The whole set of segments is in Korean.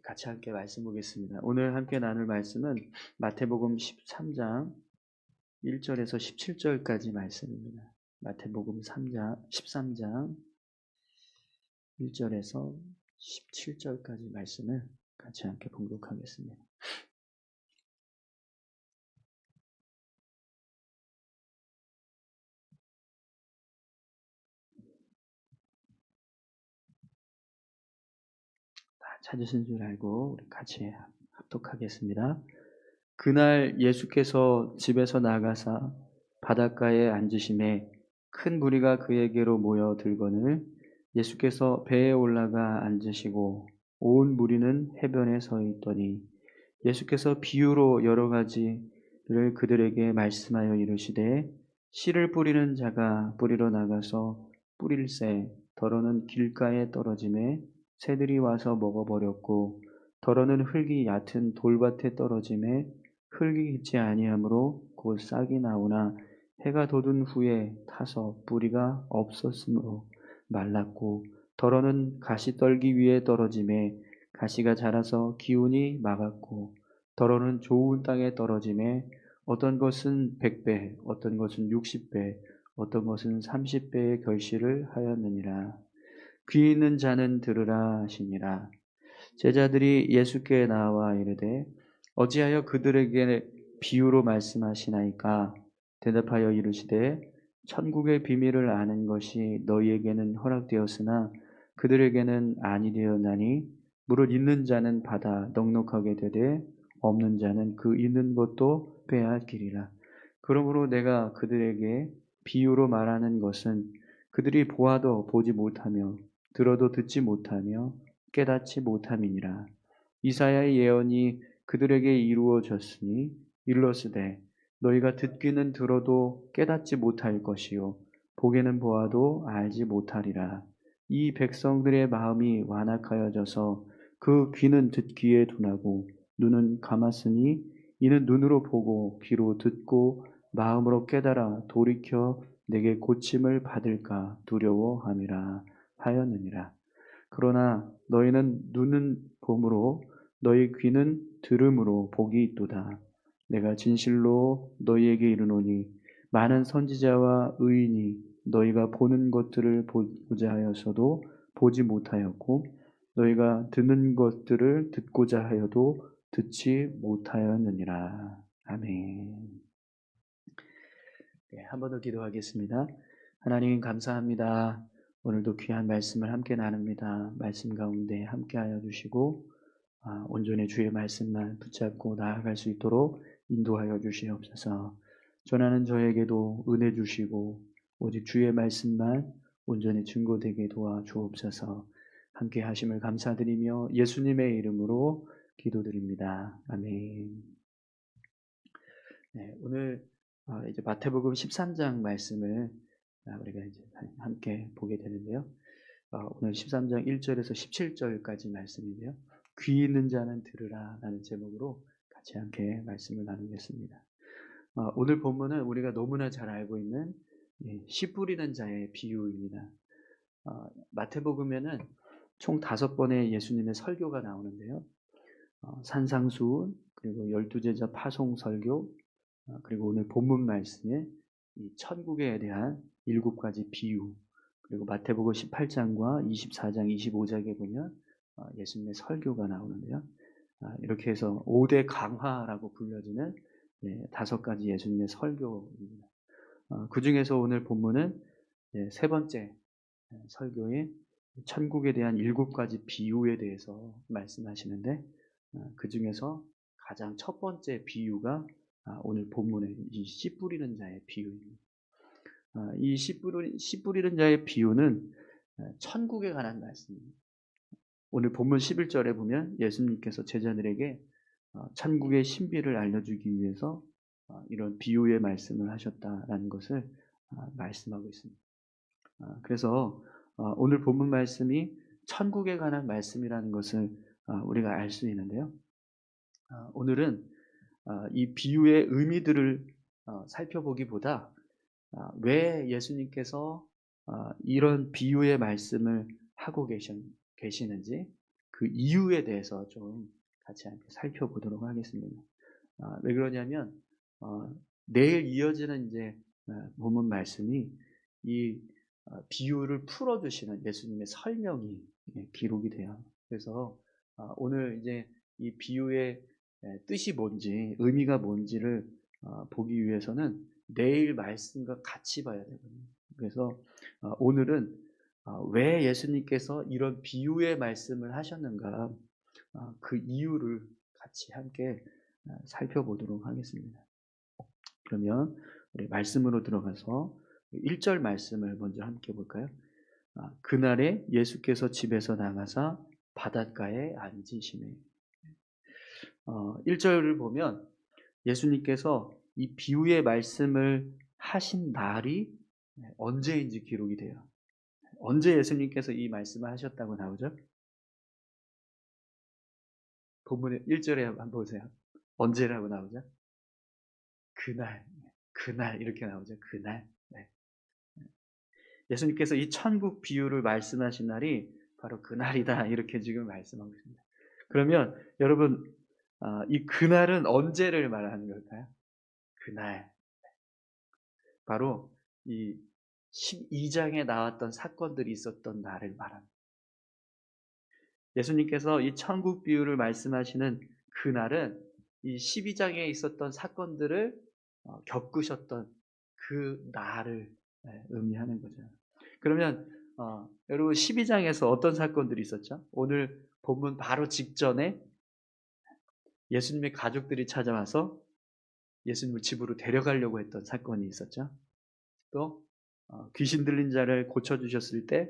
같이 함께 말씀 보겠습니다. 오늘 함께 나눌 말씀은 마태복음 13장 1절에서 17절까지 말씀입니다. 마태복음 13장 1절에서 17절까지 말씀을 같이 함께 봉독하겠습니다. 찾으신 줄 알고 우리 같이 합독하겠습니다. 그날 예수께서 집에서 나가사 바닷가에 앉으심에 큰 무리가 그에게로 모여 들거늘 예수께서 배에 올라가 앉으시고 온 무리는 해변에 서 있더니 예수께서 비유로 여러 가지를 그들에게 말씀하여 이르시되 씨를 뿌리는 자가 뿌리러 나가서 뿌릴새 더러는 길가에 떨어짐에 새들이 와서 먹어버렸고 더러는 흙이 얕은 돌밭에 떨어짐에 흙이 있지 아니하므로 곧 싹이 나오나 해가 돋은 후에 타서 뿌리가 없었으므로 말랐고 더러는 가시떨기 위에 떨어짐에 가시가 자라서 기운이 막았고 더러는 좋은 땅에 떨어짐에 어떤 것은 100배 어떤 것은 60배 어떤 것은 30배의 결실을 하였느니라. 귀 있는 자는 들으라 하시니라. 제자들이 예수께 나와 이르되 어찌하여 그들에게 비유로 말씀하시나이까? 대답하여 이르시되 천국의 비밀을 아는 것이 너희에게는 허락되었으나 그들에게는 아니 되었나니 무릇 있는 자는 받아 넉넉하게 되되 없는 자는 그 있는 것도 빼앗기리라. 그러므로 내가 그들에게 비유로 말하는 것은 그들이 보아도 보지 못하며 들어도 듣지 못하며 깨닫지 못함이니라. 이사야의 예언이 그들에게 이루어졌으니 일러스되 너희가 듣기는 들어도 깨닫지 못할 것이요 보게는 보아도 알지 못하리라. 이 백성들의 마음이 완악하여져서 그 귀는 듣기에 둔하고 눈은 감았으니 이는 눈으로 보고 귀로 듣고 마음으로 깨달아 돌이켜 내게 고침을 받을까 두려워함이라 하였느니라. 그러나 너희는 눈은 봄으로 너희 귀는 들음으로 복이 있도다. 내가 진실로 너희에게 이르노니 많은 선지자와 의인이 너희가 보는 것들을 보고자 하여서도 보지 못하였고 너희가 듣는 것들을 듣고자 하여도 듣지 못하였느니라. 아멘. 네, 한 번 더 기도하겠습니다. 하나님 감사합니다. 오늘도 귀한 말씀을 함께 나눕니다. 말씀 가운데 함께하여 주시고 온전히 주의 말씀만 붙잡고 나아갈 수 있도록 인도하여 주시옵소서. 전하는 저에게도 은혜 주시고 오직 주의 말씀만 온전히 증거되게 도와주옵소서. 함께 하심을 감사드리며 예수님의 이름으로 기도드립니다. 아멘. 네, 오늘 이제 마태복음 13장 말씀을 우리가 이제 함께 보게 되는데요. 오늘 13장 1절에서 17절까지 말씀인데요. 귀 있는 자는 들으라 라는 제목으로 같이 함께 말씀을 나누겠습니다. 오늘 본문은 우리가 너무나 잘 알고 있는 씨 뿌리는 자의 비유입니다. 마태복음에는 총 5번의 예수님의 설교가 나오는데요. 산상수훈, 그리고 12제자 파송 설교, 그리고 오늘 본문 말씀에 이 천국에 대한 7가지 비유, 그리고 마태복음 18장과 24장, 25장에 보면 예수님의 설교가 나오는데요. 이렇게 해서 5대 강화라고 불려지는 5가지 예수님의 설교입니다. 그 중에서 오늘 본문은 3번째 설교인 천국에 대한 7가지 비유에 대해서 말씀하시는데 그 중에서 가장 첫 번째 비유가 오늘 본문의 이 씨 뿌리는 자의 비유입니다. 이 씨 뿌리는 자의 비유는 천국에 관한 말씀입니다. 오늘 본문 11절에 보면 예수님께서 제자들에게 천국의 신비를 알려주기 위해서 이런 비유의 말씀을 하셨다라는 것을 말씀하고 있습니다. 그래서 오늘 본문 말씀이 천국에 관한 말씀이라는 것을 우리가 알 수 있는데요. 오늘은 이 비유의 의미들을 살펴보기보다 왜 예수님께서 이런 비유의 말씀을 하고 계시는지 그 이유에 대해서 좀 같이 함께 살펴보도록 하겠습니다. 왜 그러냐면 내일 이어지는 이제 본문 말씀이 이 비유를 풀어주시는 예수님의 설명이 기록이 돼요. 그래서 오늘 이제 이 비유의 뜻이 뭔지, 의미가 뭔지를 보기 위해서는 내일 말씀과 같이 봐야 되거든요. 그래서 오늘은 왜 예수님께서 이런 비유의 말씀을 하셨는가, 그 이유를 같이 함께 살펴보도록 하겠습니다. 그러면 우리 말씀으로 들어가서 1절 말씀을 먼저 함께 볼까요? 그날에 예수께서 집에서 나가사 바닷가에 앉으시매. 1절을 보면 예수님께서 이 비유의 말씀을 하신 날이 언제인지 기록이 돼요. 언제 예수님께서 이 말씀을 하셨다고 나오죠? 본문의 1절에 한번 보세요. 언제라고 나오죠? 그날 이렇게 나오죠. 그날. 네. 예수님께서 이 천국 비유를 말씀하신 날이 바로 그날이다 이렇게 지금 말씀하고 있습니다. 그러면 여러분 이 그날은 언제를 말하는 걸까요? 그날. 바로 이 12장에 나왔던 사건들이 있었던 날을 말합니다. 예수님께서 이 천국 비유를 말씀하시는 그날은 이 12장에 있었던 사건들을 겪으셨던 그 날을 의미하는 거죠. 그러면 여러분 12장에서 어떤 사건들이 있었죠? 오늘 본문 바로 직전에 예수님의 가족들이 찾아와서 예수님을 집으로 데려가려고 했던 사건이 있었죠. 또 귀신 들린 자를 고쳐주셨을 때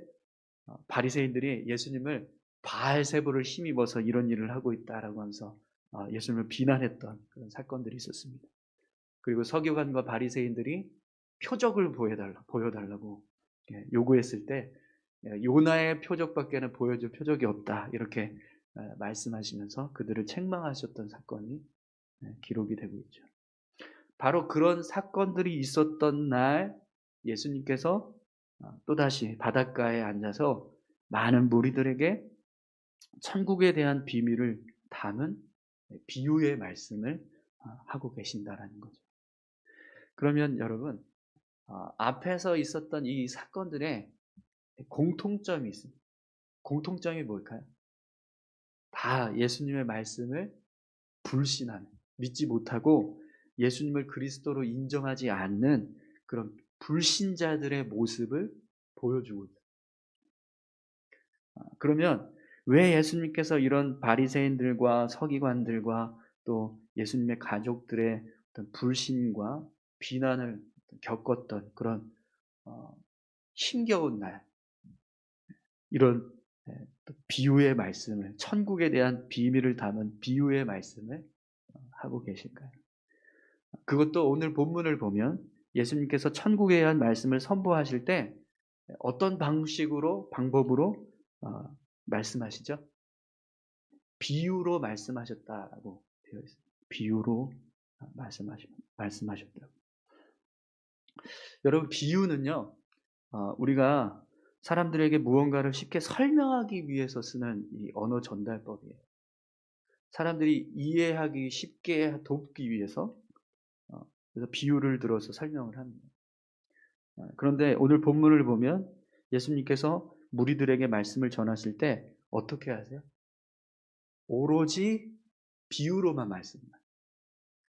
바리새인들이 예수님을 바알세불을 힘입어서 이런 일을 하고 있다라고 하면서 예수님을 비난했던 그런 사건들이 있었습니다. 그리고 서기관과 바리새인들이 표적을 보여달라고 요구했을 때 요나의 표적밖에는 보여줄 표적이 없다 이렇게 말씀하시면서 그들을 책망하셨던 사건이 기록이 되고 있죠. 바로 그런 사건들이 있었던 날 예수님께서 또다시 바닷가에 앉아서 많은 무리들에게 천국에 대한 비밀을 담은 비유의 말씀을 하고 계신다라는 거죠. 그러면 여러분 앞에서 있었던 이 사건들의 공통점이 있습니다. 공통점이 뭘까요? 다 예수님의 말씀을 불신하는, 믿지 못하고 예수님을 그리스도로 인정하지 않는 그런 불신자들의 모습을 보여주고 있다. 그러면 왜 예수님께서 이런 바리새인들과 서기관들과 또 예수님의 가족들의 어떤 불신과 비난을 겪었던 그런 힘겨운 날, 이런 비유의 말씀을, 천국에 대한 비밀을 담은 비유의 말씀을 하고 계실까요? 그것도 오늘 본문을 보면 예수님께서 천국에 대한 말씀을 선포하실 때 어떤 방법으로 말씀하시죠? 비유로 말씀하셨다라고 되어 있습니다. 비유로 말씀하셨다고. 여러분, 비유는요, 우리가 사람들에게 무언가를 쉽게 설명하기 위해서 쓰는 이 언어 전달법이에요. 사람들이 이해하기 쉽게 돕기 위해서 그래서 비유를 들어서 설명을 합니다. 그런데 오늘 본문을 보면 예수님께서 무리들에게 말씀을 전하실 때 어떻게 하세요? 오로지 비유로만 말씀합니다.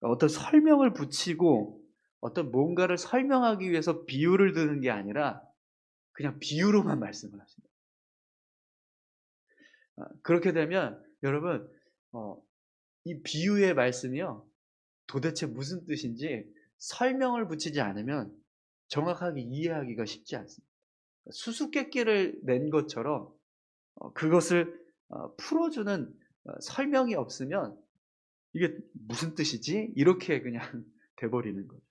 어떤 설명을 붙이고 어떤 뭔가를 설명하기 위해서 비유를 드는 게 아니라 그냥 비유로만 말씀을 하십니다. 그렇게 되면 여러분 이 비유의 말씀이요 도대체 무슨 뜻인지 설명을 붙이지 않으면 정확하게 이해하기가 쉽지 않습니다. 수수께끼를 낸 것처럼 그것을 풀어주는 설명이 없으면 이게 무슨 뜻이지? 이렇게 그냥 돼버리는 거죠.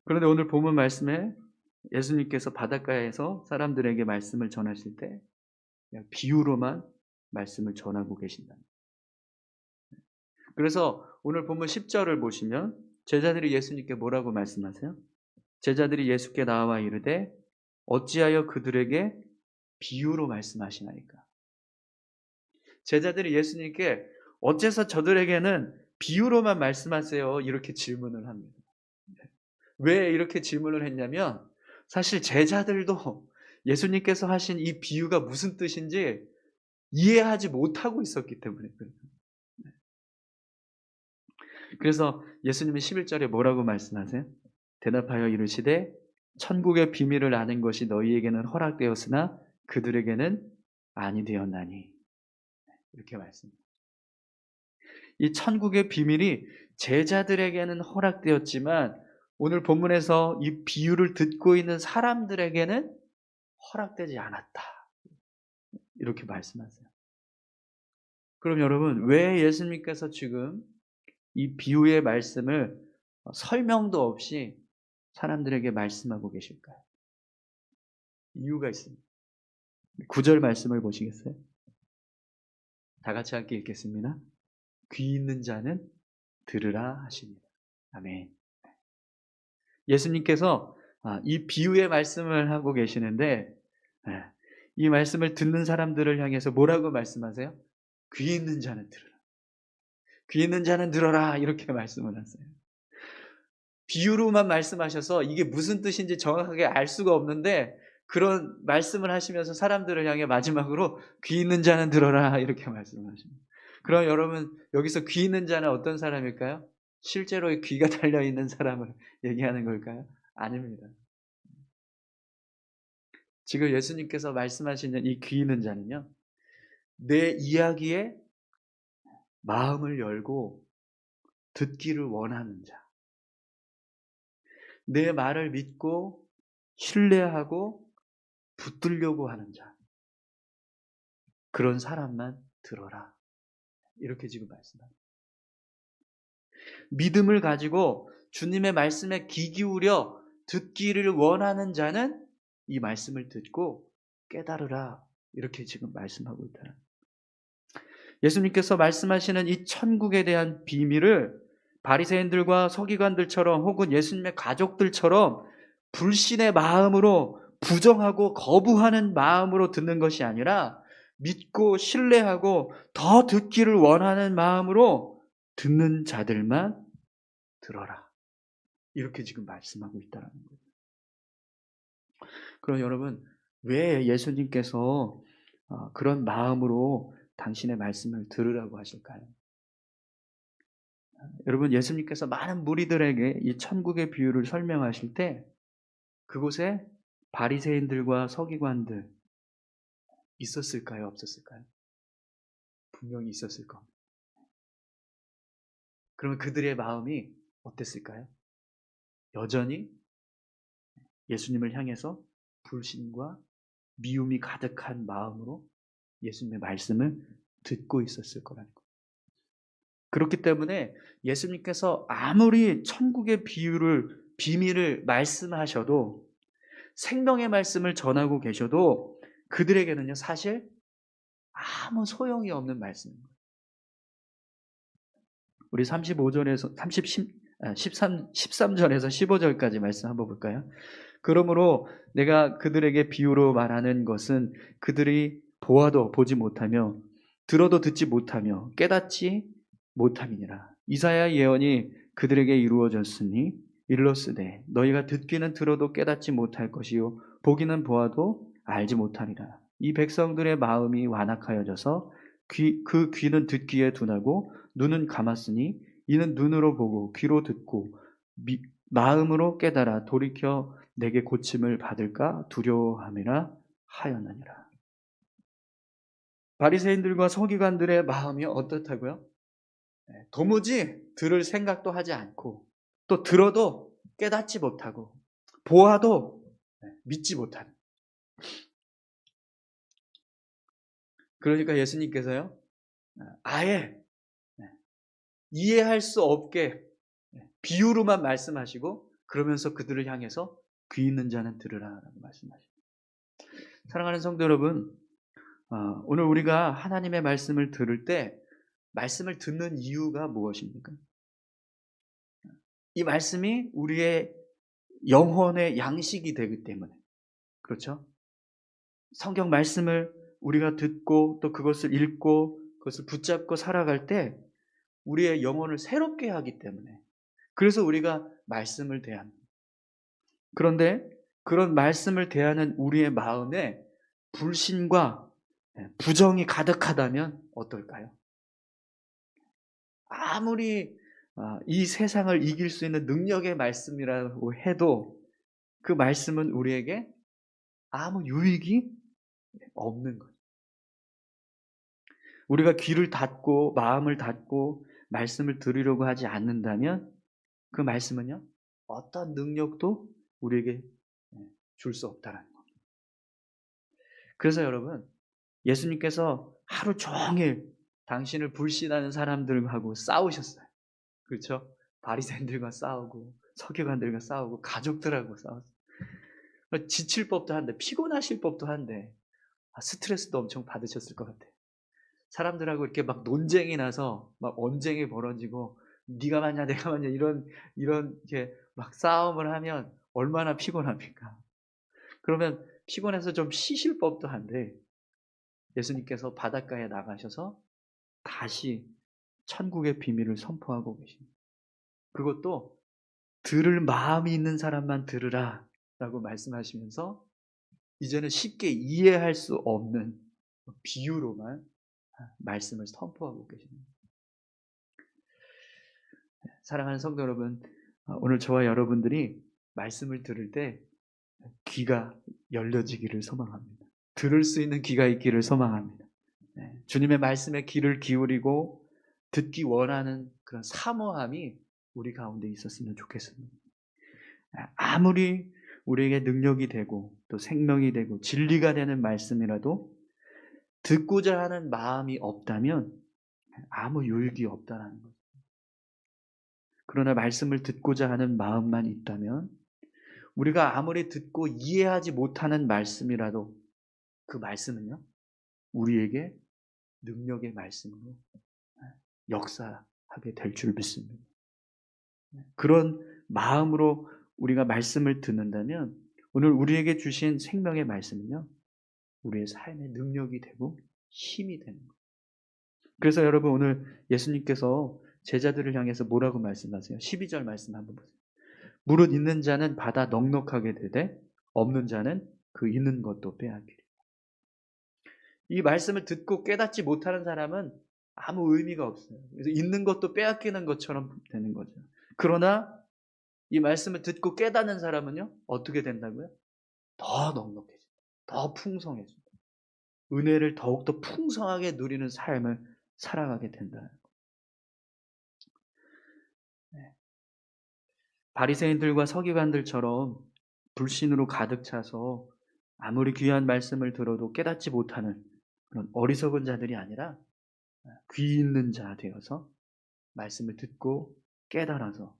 그런데 오늘 본문 말씀에 예수님께서 바닷가에서 사람들에게 말씀을 전하실 때 그냥 비유로만 말씀을 전하고 계신다. 그래서 오늘 본문 10절을 보시면 제자들이 예수님께 뭐라고 말씀하세요? 제자들이 예수께 나와 이르되 어찌하여 그들에게 비유로 말씀하시나이까? 제자들이 예수님께 어째서 저들에게는 비유로만 말씀하세요? 이렇게 질문을 합니다. 왜 이렇게 질문을 했냐면 사실 제자들도 예수님께서 하신 이 비유가 무슨 뜻인지 이해하지 못하고 있었기 때문에 그래요. 그래서 예수님은 11절에 뭐라고 말씀하세요? 대답하여 이르시되 천국의 비밀을 아는 것이 너희에게는 허락되었으나 그들에게는 아니 되었나니. 이렇게 말씀합니다. 이 천국의 비밀이 제자들에게는 허락되었지만 오늘 본문에서 이 비유를 듣고 있는 사람들에게는 허락되지 않았다. 이렇게 말씀하세요. 그럼 여러분, 왜 예수님께서 지금 이 비유의 말씀을 설명도 없이 사람들에게 말씀하고 계실까요? 이유가 있습니다. 9절 말씀을 보시겠어요? 다 같이 함께 읽겠습니다. 귀 있는 자는 들으라 하십니다. 아멘. 예수님께서 이 비유의 말씀을 하고 계시는데 이 말씀을 듣는 사람들을 향해서 뭐라고 말씀하세요? 귀 있는 자는 들으라. 귀 있는 자는 들어라. 이렇게 말씀을 하세요. 비유로만 말씀하셔서 이게 무슨 뜻인지 정확하게 알 수가 없는데 그런 말씀을 하시면서 사람들을 향해 마지막으로 귀 있는 자는 들어라. 이렇게 말씀을 하십니다. 그럼 여러분 여기서 귀 있는 자는 어떤 사람일까요? 실제로 귀가 달려있는 사람을 얘기하는 걸까요? 아닙니다. 지금 예수님께서 말씀하시는 이 귀 있는 자는요, 내 이야기에 마음을 열고 듣기를 원하는 자, 내 말을 믿고 신뢰하고 붙들려고 하는 자, 그런 사람만 들어라. 이렇게 지금 말씀합니다. 믿음을 가지고 주님의 말씀에 귀 기울여 듣기를 원하는 자는 이 말씀을 듣고 깨달으라. 이렇게 지금 말씀하고 있다. 예수님께서 말씀하시는 이 천국에 대한 비밀을 바리새인들과 서기관들처럼 혹은 예수님의 가족들처럼 불신의 마음으로 부정하고 거부하는 마음으로 듣는 것이 아니라 믿고 신뢰하고 더 듣기를 원하는 마음으로 듣는 자들만 들어라. 이렇게 지금 말씀하고 있다는 거예요. 그럼 여러분, 왜 예수님께서 그런 마음으로 당신의 말씀을 들으라고 하실까요? 여러분, 예수님께서 많은 무리들에게 이 천국의 비유를 설명하실 때 그곳에 바리새인들과 서기관들 있었을까요? 없었을까요? 분명히 있었을 겁니다. 그러면 그들의 마음이 어땠을까요? 여전히 예수님을 향해서 불신과 미움이 가득한 마음으로 예수님의 말씀을 듣고 있었을 거라는 거예요. 그렇기 때문에 예수님께서 아무리 천국의 비밀을 말씀하셔도 생명의 말씀을 전하고 계셔도 그들에게는요, 사실 아무 소용이 없는 말씀입니다. 우리 35절에서 13절에서 15절까지 말씀 한번 볼까요? 그러므로 내가 그들에게 비유로 말하는 것은 그들이 보아도 보지 못하며 들어도 듣지 못하며 깨닫지 못함이니라. 이사야 예언이 그들에게 이루어졌으니 일러스되 너희가 듣기는 들어도 깨닫지 못할 것이요 보기는 보아도 알지 못하리라. 이 백성들의 마음이 완악하여져서 그 귀는 듣기에 둔하고 눈은 감았으니 이는 눈으로 보고 귀로 듣고 마음으로 깨달아 돌이켜 내게 고침을 받을까 두려워함이라 하였느니라. 바리새인들과 서기관들의 마음이 어떻다고요? 도무지 들을 생각도 하지 않고 또 들어도 깨닫지 못하고 보아도 믿지 못하는. 그러니까 예수님께서요 아예 이해할 수 없게 비유로만 말씀하시고 그러면서 그들을 향해서 귀 있는 자는 들으라라고 말씀하십니다. 사랑하는 성도 여러분, 오늘 우리가 하나님의 말씀을 들을 때 말씀을 듣는 이유가 무엇입니까? 이 말씀이 우리의 영혼의 양식이 되기 때문에. 그렇죠? 성경 말씀을 우리가 듣고 또 그것을 읽고 그것을 붙잡고 살아갈 때 우리의 영혼을 새롭게 하기 때문에, 그래서 우리가 말씀을 대합니다. 그런데 그런 말씀을 대하는 우리의 마음에 불신과 부정이 가득하다면 어떨까요? 아무리 이 세상을 이길 수 있는 능력의 말씀이라고 해도 그 말씀은 우리에게 아무 유익이 없는 거예요. 우리가 귀를 닫고 마음을 닫고 말씀을 들으려고 하지 않는다면 그 말씀은요, 어떤 능력도 우리에게 줄 수 없다는 겁니다. 그래서 여러분, 예수님께서 하루 종일 당신을 불신하는 사람들하고 싸우셨어요. 그렇죠? 바리새인들과 싸우고 서기관들과 싸우고 가족들하고 싸웠어요. 지칠 법도 한데, 피곤하실 법도 한데, 스트레스도 엄청 받으셨을 것 같아요. 사람들하고 이렇게 막 논쟁이 나서 막 언쟁이 벌어지고 네가 맞냐 내가 맞냐 이런 이렇게 막 싸움을 하면 얼마나 피곤합니까? 그러면 피곤해서 좀 쉬실 법도 한데 예수님께서 바닷가에 나가셔서 다시 천국의 비밀을 선포하고 계십니다. 그것도 들을 마음이 있는 사람만 들으라라고 말씀하시면서 이제는 쉽게 이해할 수 없는 비유로만 말씀을 선포하고 계십니다. 사랑하는 성도 여러분, 오늘 저와 여러분들이 말씀을 들을 때 귀가 열려지기를 소망합니다. 들을 수 있는 귀가 있기를 소망합니다. 주님의 말씀에 귀를 기울이고 듣기 원하는 그런 사모함이 우리 가운데 있었으면 좋겠습니다. 아무리 우리에게 능력이 되고 또 생명이 되고 진리가 되는 말씀이라도 듣고자 하는 마음이 없다면 아무 유익이 없다는 거죠. 그러나 말씀을 듣고자 하는 마음만 있다면 우리가 아무리 듣고 이해하지 못하는 말씀이라도 그 말씀은요, 우리에게 능력의 말씀으로 역사하게 될 줄 믿습니다. 그런 마음으로 우리가 말씀을 듣는다면 오늘 우리에게 주신 생명의 말씀은요, 우리의 삶의 능력이 되고 힘이 되는 거예요. 그래서 여러분 오늘 예수님께서 제자들을 향해서 뭐라고 말씀하세요? 12절 말씀 한번 보세요. 무릇 있는 자는 받아 넉넉하게 되되 없는 자는 그 있는 것도 빼앗기리. 이 말씀을 듣고 깨닫지 못하는 사람은 아무 의미가 없어요. 그래서 있는 것도 빼앗기는 것처럼 되는 거죠. 그러나 이 말씀을 듣고 깨닫는 사람은요, 어떻게 된다고요? 더 넉넉해집니다. 더 풍성해집니다. 은혜를 더욱더 풍성하게 누리는 삶을 살아가게 된다는 거예요. 바리새인들과 서기관들처럼 불신으로 가득 차서 아무리 귀한 말씀을 들어도 깨닫지 못하는 그런 어리석은 자들이 아니라 귀 있는 자 되어서 말씀을 듣고 깨달아서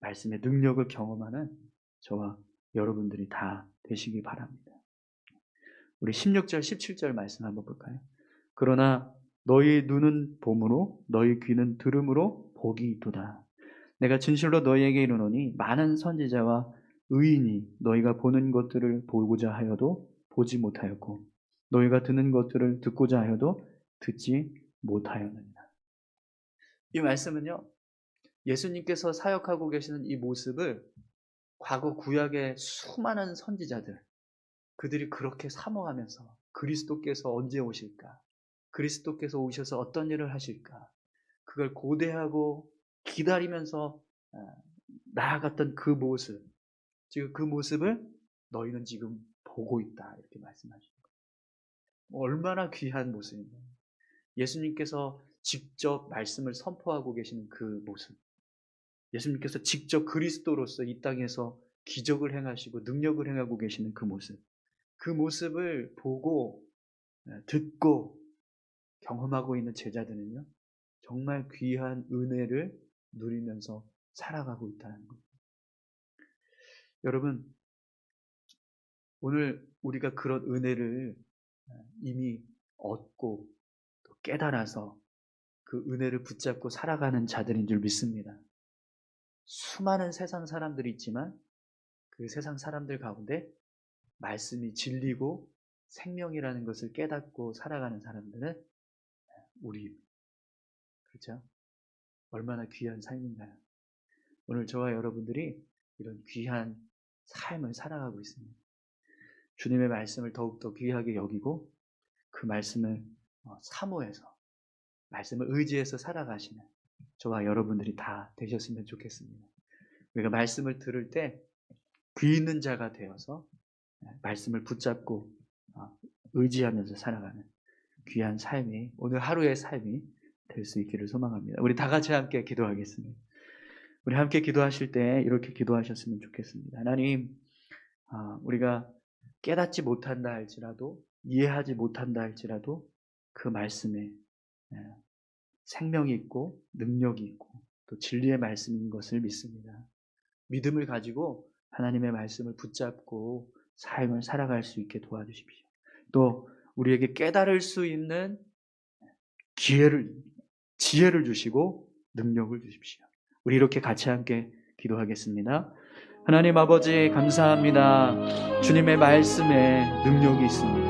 말씀의 능력을 경험하는 저와 여러분들이 다 되시기 바랍니다. 우리 16절, 17절 말씀 한번 볼까요? 그러나 너희 눈은 봄으로 너희 귀는 들음으로 복이 있도다. 내가 진실로 너희에게 이르노니 많은 선지자와 의인이 너희가 보는 것들을 보고자 하여도 보지 못하였고 너희가 듣는 것들을 듣고자 하여도 듣지 못하였느니라. 이 말씀은요, 예수님께서 사역하고 계시는 이 모습을 과거 구약의 수많은 선지자들, 그들이 그렇게 사모하면서 그리스도께서 언제 오실까? 그리스도께서 오셔서 어떤 일을 하실까? 그걸 고대하고 기다리면서 나아갔던 그 모습, 지금 그 모습을 너희는 지금 보고 있다. 이렇게 말씀하시는 거예요. 얼마나 귀한 모습입니다. 예수님께서 직접 말씀을 선포하고 계시는 그 모습. 예수님께서 직접 그리스도로서 이 땅에서 기적을 행하시고 능력을 행하고 계시는 그 모습. 그 모습을 보고 듣고 경험하고 있는 제자들은요, 정말 귀한 은혜를 누리면서 살아가고 있다는 것. 여러분, 오늘 우리가 그런 은혜를 이미 얻고 또 깨달아서 그 은혜를 붙잡고 살아가는 자들인 줄 믿습니다. 수많은 세상 사람들이 있지만 그 세상 사람들 가운데 말씀이 진리고 생명이라는 것을 깨닫고 살아가는 사람들은 우리. 그렇죠? 얼마나 귀한 삶인가요? 오늘 저와 여러분들이 이런 귀한 삶을 살아가고 있습니다. 주님의 말씀을 더욱더 귀하게 여기고 그 말씀을 사모해서 말씀을 의지해서 살아가시는 저와 여러분들이 다 되셨으면 좋겠습니다. 우리가 말씀을 들을 때 귀 있는 자가 되어서 말씀을 붙잡고 의지하면서 살아가는 귀한 삶이 오늘 하루의 삶이 될 수 있기를 소망합니다. 우리 다 같이 함께 기도하겠습니다. 우리 함께 기도하실 때 이렇게 기도하셨으면 좋겠습니다. 하나님, 우리가 깨닫지 못한다 할지라도 이해하지 못한다 할지라도 그 말씀에 생명이 있고 능력이 있고 또 진리의 말씀인 것을 믿습니다. 믿음을 가지고 하나님의 말씀을 붙잡고 삶을 살아갈 수 있게 도와주십시오. 또 우리에게 깨달을 수 있는 지혜를 주시고 능력을 주십시오. 우리 이렇게 같이 함께 기도하겠습니다. 하나님 아버지 감사합니다. 주님의 말씀에 능력이 있습니다.